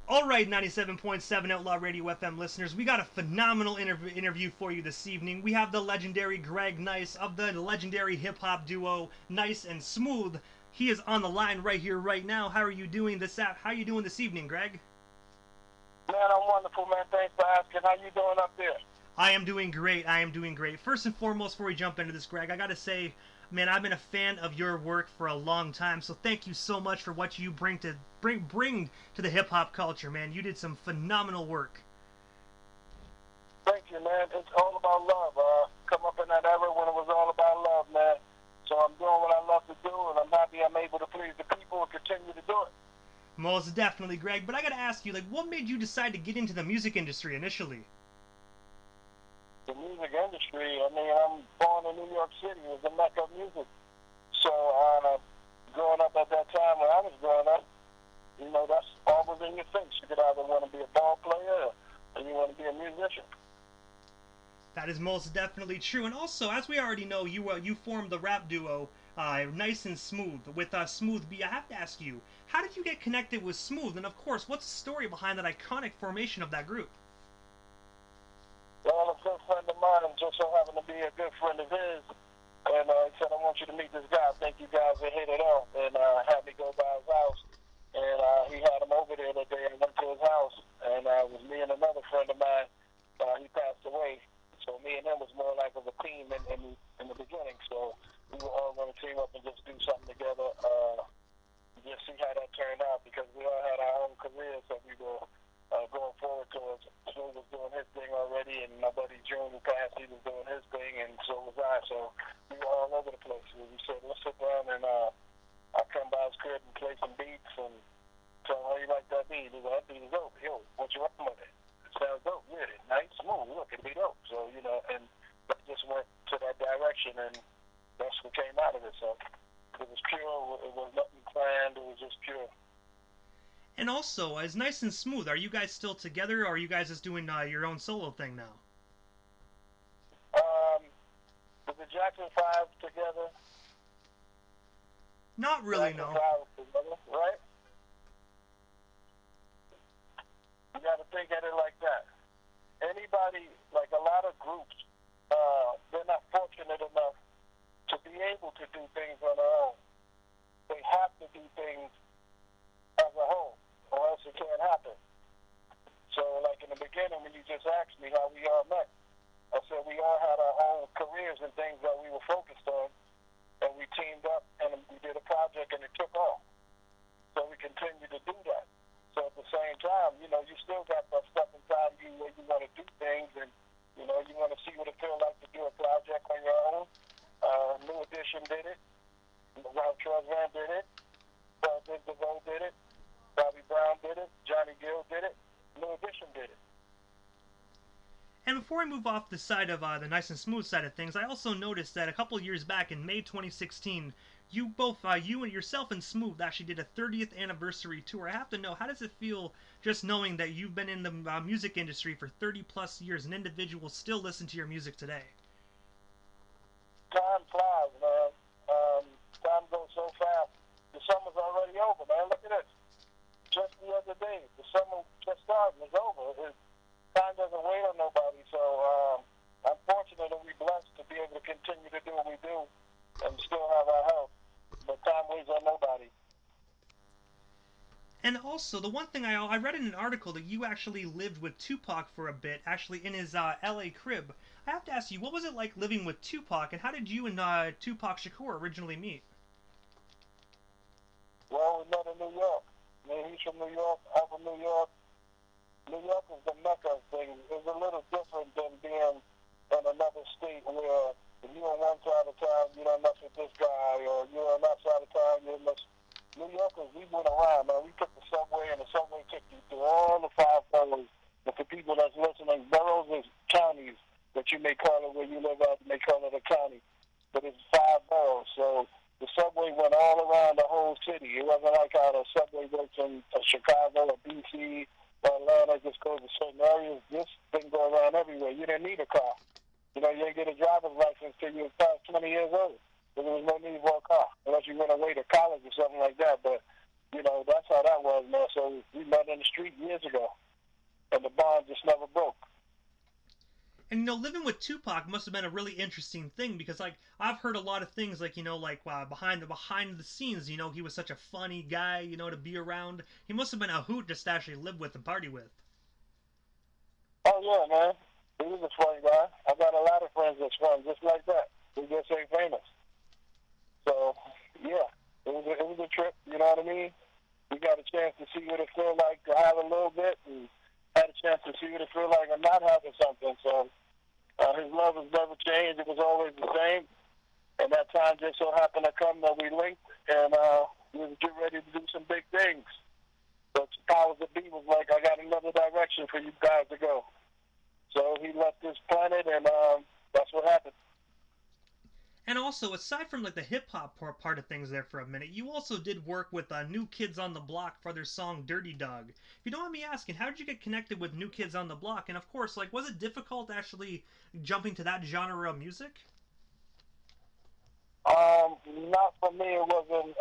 All right, 97.7 Outlaw Radio FM listeners, we got a phenomenal interview for you this evening. We have the legendary Greg Nice of the legendary hip hop duo Nice and Smooth. He is on the line right here, right now. How are you doing How are you doing this evening, Greg? Man, I'm wonderful, man. Thanks for asking. How you doing up there? I am doing great. I am doing great. First and foremost, before we jump into this, Greg, I gotta say, man, I've been a fan of your work for a long time. So thank you so much for what you bring to the hip hop culture, man. You did some phenomenal work. Thank you, man. It's all about love. Come up in that era when it was all about love, man. So I'm doing what I love to do, and I'm happy I'm able to please the people and continue to do it. Most definitely, Greg. But I gotta ask you, like, what made you decide to get into the music industry initially? The music industry, I mean, I'm born in New York City. It was the mecca of music. So growing up at that time when I was growing up, you know, that's always in your face. You could either want to be a ball player or you want to be a musician. That is most definitely true. And also, as we already know, you formed the rap duo Nice and Smooth with Smooth B. I have to ask you, how did you get connected with Smooth? And of course, what's the story behind that iconic formation of that group? Well, a good friend of mine just so happened to be a good friend of his, and he said, I want you to meet this guy. I think you guys will hit it off, and had me go by his house, and he had him over there that day. I went to his house, and it was me and another friend of mine. He passed away, so me and him was more like of a team in the beginning, so we were all going to team up and just do something together, just see how that turned out, because we all had our own careers that we were going forward towards. Smooth was doing his thing already, and my buddy June who passed, he was doing his thing, and so was I. So we were all over the place. We said, let's sit down and I'll come by his crib and play some beats and tell him how you like that beat. He goes, that beat is dope. Yo, what you want with it? It sounds dope. Yeah, nice, smooth. Look, it'll be dope. So, you know, and that just went to that direction, and that's what came out of it. So it was pure. It was nothing planned. It was just pure. And also, as Nice and Smooth, are you guys still together, or are you guys just doing your own solo thing now? Um, with the Jackson 5 together, Not really, Jackson no. 5 together, right? You got to think at it like that. Anybody, like a lot of groups, they're not fortunate enough to be able to do things on their own. They have to do things as a whole, or else it can't happen. So, like in the beginning, when you just asked me how we all met, I said we all had our own careers and things that we were focused on, and we teamed up and we did a project and it took off. So we continue to do that. So at the same time, you know, you still got that stuff inside you where you want to do things, and you know, you want to see what it feels like to do a project on your own. New Edition did it. Ralph Tresvant did it. Big DeVoe did it. Bobby Brown did it. Johnny Gill did it. New Edition did it. And before I move off the side of the Nice and Smooth side of things, I also noticed that a couple years back in May 2016, you and yourself and Smooth actually did a 30th anniversary tour. I have to know, how does it feel just knowing that you've been in the music industry for 30 plus years and individuals still listen to your music today? Time flies, man. Time goes so fast. The summer's already over, man. Look at this. Just the other day, the summer just started. It's over. Time doesn't wait on nobody. So I'm fortunate and we're blessed to be able to continue to do what we do and still have our health. But time waits on nobody. And also, the one thing I read in an article that you actually lived with Tupac for a bit, actually in his LA crib. I have to ask you, what was it like living with Tupac, and how did you and Tupac Shakur originally meet? Well, we met in New York. I mean, he's from New York. I'm from New York. New York is the mecca of things. It's a little different than being in another state where if you're on one side of town, you don't mess with this guy, or you're on that side of town, you don't mess. New Yorkers, we went around, man. We took the subway, and the subway took you through all the five boroughs. And for people that's listening, boroughs is counties that you may call it where you live out, you may call it a county. But it's five boroughs. So the subway went all around the whole city. It wasn't like how the subway works in Chicago or D.C. or Atlanta, just goes to certain areas. This thing go around everywhere. You didn't need a car. You know, you didn't get a driver's license till you were past 20 years old. There was no need for a car unless you went away to college or something like that. But you know, that's how that was, man. So we met in the street years ago, and the bond just never broke. And living with Tupac must have been a really interesting thing because like I've heard a lot of things like like behind the scenes, he was such a funny guy, to be around. He must have been a hoot just to actually live with and party with. Oh yeah, man. He was a funny guy. I got a lot of friends that's fun, just like that. We just ain't famous. So yeah, it was a trip. You know what I mean? We got a chance to see what it feel like to have a little bit, and had a chance to see what it feel like of not having something. So his love has never changed. It was always the same. And that time just so happened to come that we linked, and we was getting ready to do some big things. But powers that be was like, I got another direction for you guys to go. So he left this planet, and that's what happened. And also, aside from like the hip hop part of things there for a minute, you also did work with New Kids on the Block for their song "Dirty Dog." If you don't mind me asking, how did you get connected with New Kids on the Block? And of course, like, was it difficult actually jumping to that genre of music? Not for me. It wasn't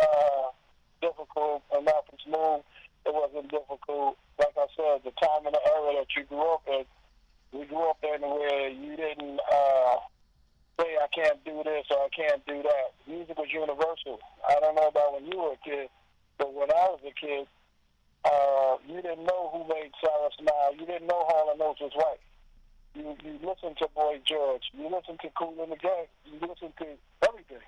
difficult, and not for Smooth. It wasn't difficult. Like I said, the time and the era that you grew up in, we grew up in where you didn't say I can't do this or I can't do that. Music was universal. I don't know about when you were a kid, but when I was a kid, you didn't know who made Sarah smile. You didn't know Hall and Oates was right. You listened to Boy George. You listened to Kool and the Gang. You listened to everything.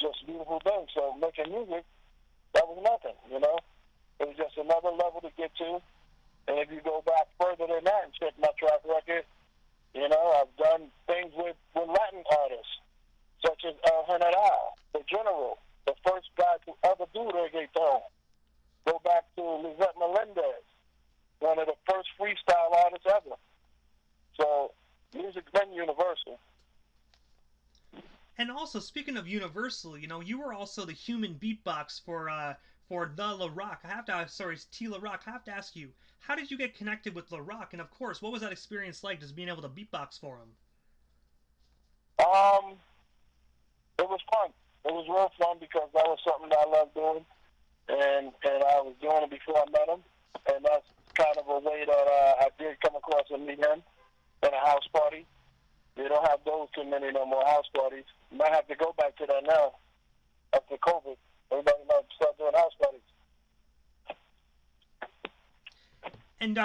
Just a beautiful thing. So making music, that was nothing, It was just another level to get to. And if you go back further than that and check my track record, I've done things with Latin artists, such as El General, the General, the first guy to ever do reggaeton. Go back to Lizette Melendez, one of the first freestyle artists ever. So music's been universal. And also, speaking of Universal, you were also the human beatbox for the La Rock. T La Rock. I have to ask you, how did you get connected with La Rock? And of course, what was that experience like, just being able to beatbox for him? It was fun. It was real fun because that was something that I loved doing, and I was doing it before I met him, and that's kind of a way that I did come across and meet him in a house party. They don't have those too many no more house parties. You might have to go back to that now after COVID. Everybody might start doing house parties. And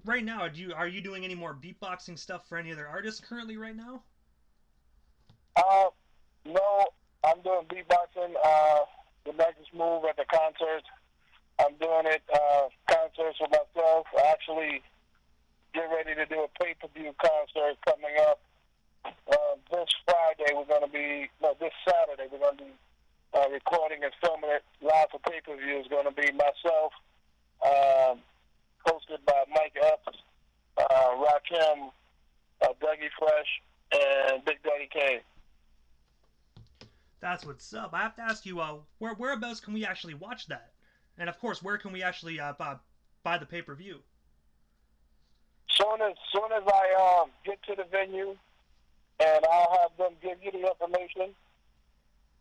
right now, are you doing any more beatboxing stuff for any other artists currently right now? No, I'm doing beatboxing. The nicest move at the concerts. I'm doing it concerts with myself. I actually get ready to do a pay-per-view concert coming up. This Saturday we're going to be recording and filming it live for pay-per-view. Is going to be myself, hosted by Mike Epps, Rakim, Dougie Fresh, and Big Daddy Kane. That's what's up. I have to ask you, whereabouts can we actually watch that? And of course, where can we actually buy the pay-per-view? Soon as I get to the venue, and I'll have them give you the information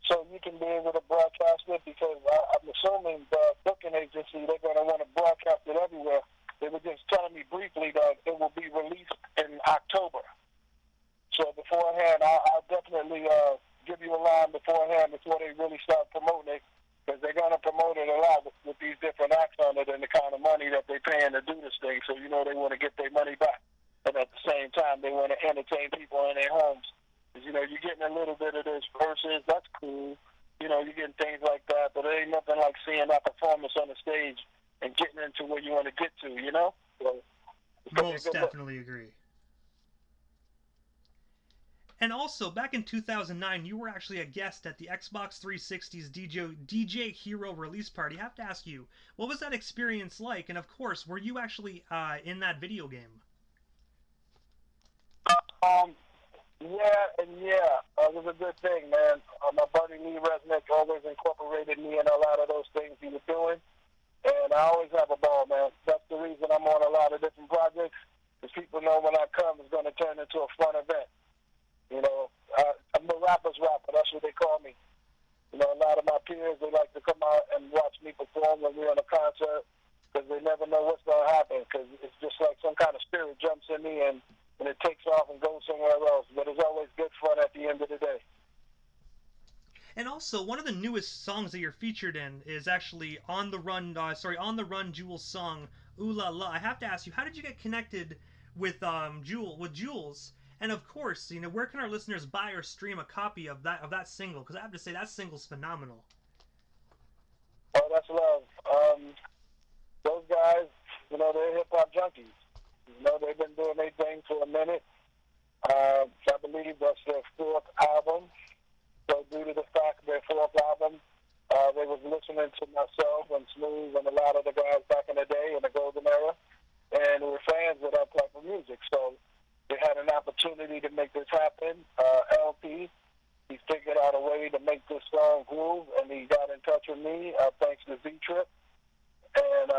so you can be able to broadcast it, because I'm assuming the booking agency, they're going to want to broadcast it everywhere. They were just telling me briefly that it will be released in October. So beforehand, I'll definitely give you a line beforehand before they really start promoting it, because they're going to promote it a lot with these different acts on it and the kind of money that they're paying to do this thing. So they want to get their money back. And at the same time, they want to entertain people in their homes. Because, you're getting a little bit of this versus, that's cool. You're getting things like that. But it ain't nothing like seeing that performance on the stage and getting into where you want to get to, So, most definitely agree. And also, back in 2009, you were actually a guest at the Xbox 360's DJ Hero release party. I have to ask you, what was that experience like? And of course, were you actually in that video game? Yeah. It was a good thing, man. My buddy Lee Resnick always incorporated me in a lot of those things he was doing. And I always have a ball, man. That's the reason I'm on a lot of different projects, because people know when I come, it's going to turn into a fun event. I'm the rapper's rapper. That's what they call me. a lot of my peers, they like to come out and watch me perform when we're on a concert because they never know what's going to happen because it's just like some kind of spirit jumps in me and it takes off and goes somewhere else. But it's always good fun at the end of the day. And also, one of the newest songs that you're featured in is actually On the Run Jules' song "Ooh La La." I have to ask you, how did you get connected with Jules? And of course, where can our listeners buy or stream a copy of that single? Because I have to say that single's phenomenal. Oh, that's love. Those guys, they're hip hop junkies. They've been doing their thing for a minute. I believe that's their fourth album. So due to the fact of their fourth album, they was listening to myself and Smooth and a lot of the guys back in the day in the golden era, and were fans of that type of music. So they had an opportunity to make this happen. LP, he figured out a way to make this song groove, and he got in touch with me thanks to Z-Trip. And,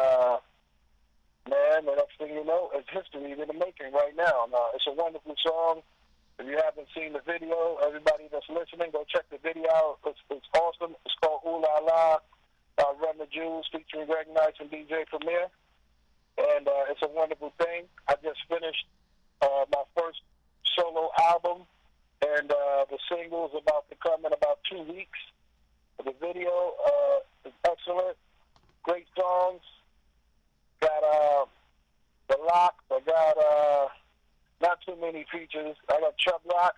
man, the next thing you know, it's history in the making right now. It's a wonderful song. If you haven't seen the video, everybody that's listening, go check the video out. It's awesome. It's called Ooh La La, Run the Jewels, featuring Greg Nice and DJ Premier. And it's a wonderful thing. I just finished my first solo album, and the single is about to come in about 2 weeks. The video is excellent. Great songs. Got The Lock. I got not too many features. I got Chubb Rock.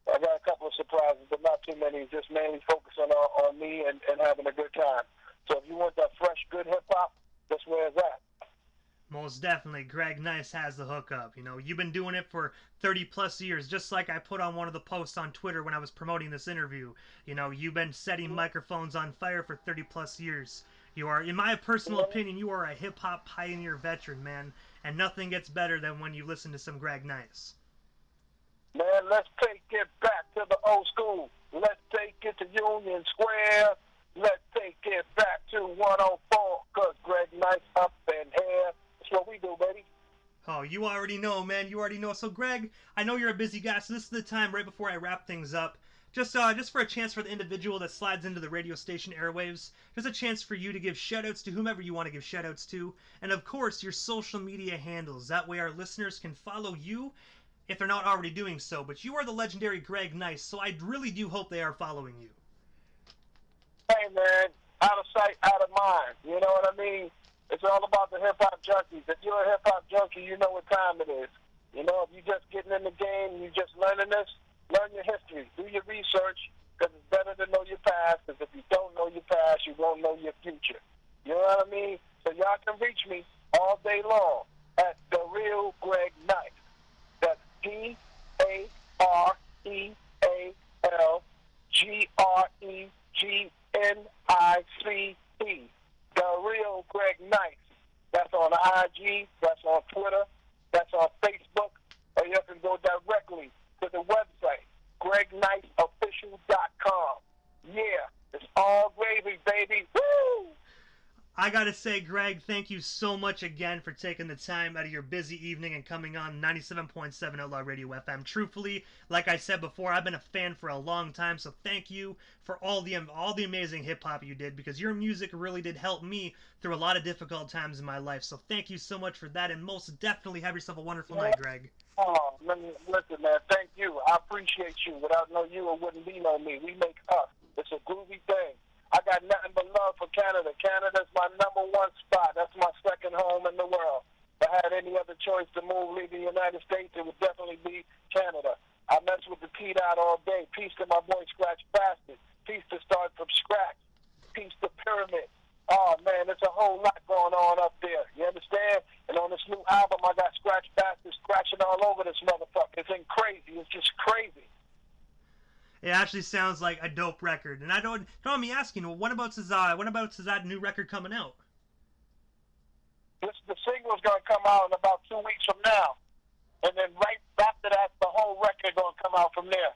I got a couple of surprises, but not too many. Just mainly focusing on me and having a good time. So if you want that fresh, good hip-hop, that's where it's at. Most definitely. Greg Nice has the hookup. You've been doing it for 30-plus years, just like I put on one of the posts on Twitter when I was promoting this interview. You've been setting microphones on fire for 30-plus years. You are, in my personal opinion, you are a hip-hop pioneer veteran, man, and nothing gets better than when you listen to some Greg Nice. Man, let's take it back to the old school. Let's take it to Union Square. Let's take it back to 104, because Greg Nice up in here. That's what we do, baby. Oh, you already know, man. You already know. So, Greg, I know you're a busy guy, so this is the time right before I wrap things up. Just for a chance for the individual that slides into the radio station airwaves, just a chance for you to give shoutouts to whomever you want to give shoutouts to, and of course your social media handles. That way our listeners can follow you if they're not already doing so. But you are the legendary Greg Nice, so I really do hope they are following you. Hey man, out of sight, out of mind. You know what I mean? It's all about the hip hop junkies. If you're a hip hop junkie, you know what time it is. If you're just getting in the game, you're just learning this. Learn your history. Do your research, because it's better to know your past, because if you don't know your past, you won't know your future. You know what I mean? So y'all can reach me all day long at The Real Greg Nice. That's DARELGREGNICE. The Real Greg Nice. That's on IG, that's on Twitter, that's on Facebook, or you can go directly to the website, GregNiceOfficial.com. Yeah, it's all gravy, baby. Woo! I gotta say, Greg, thank you so much again for taking the time out of your busy evening and coming on 97.7 Outlaw Radio FM. Truthfully, like I said before, I've been a fan for a long time, so thank you for all the amazing hip-hop you did, because your music really did help me through a lot of difficult times in my life. So thank you so much for that, and most definitely have yourself a wonderful night, Greg. Oh, listen, man, thank you. I appreciate you. Without no you, it wouldn't be no me. We make us. It's a groovy thing. I got nothing but love for Canada. Canada's my number one spot. That's my second home in the world. If I had any other choice to move, leave the United States, it would definitely be Canada. I mess with the P-Dot all day. Peace to my boy Scratch Bastard. Peace to Start From Scratch. Peace to Pyramid. Oh, man, there's a whole lot going on up there. You understand? And on this new album, I got Scratch Bastard scratching all over this motherfucker. It's crazy. It's just crazy. It actually sounds like a dope record. And I don't mind me asking, well, when about is that new record coming out? The single's going to come out in about 2 weeks from now. And then right after that, the whole record going to come out from there.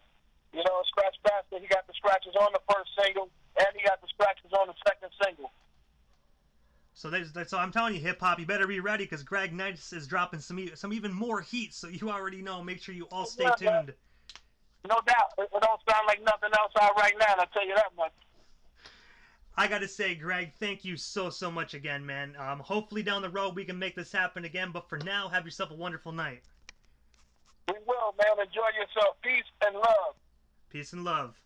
Scratch Bastard, he got the scratches on the first single, and he got the scratches on the second single. So I'm telling you, hip-hop, you better be ready, because Greg Nice is dropping some even more heat, so you already know. Make sure you all stay tuned. No doubt. It don't sound like nothing else out right now, I'll tell you that much. I gotta say, Greg, thank you so much again, man. Hopefully down the road we can make this happen again, but for now, have yourself a wonderful night. We will, man. Enjoy yourself. Peace and love. Peace and love.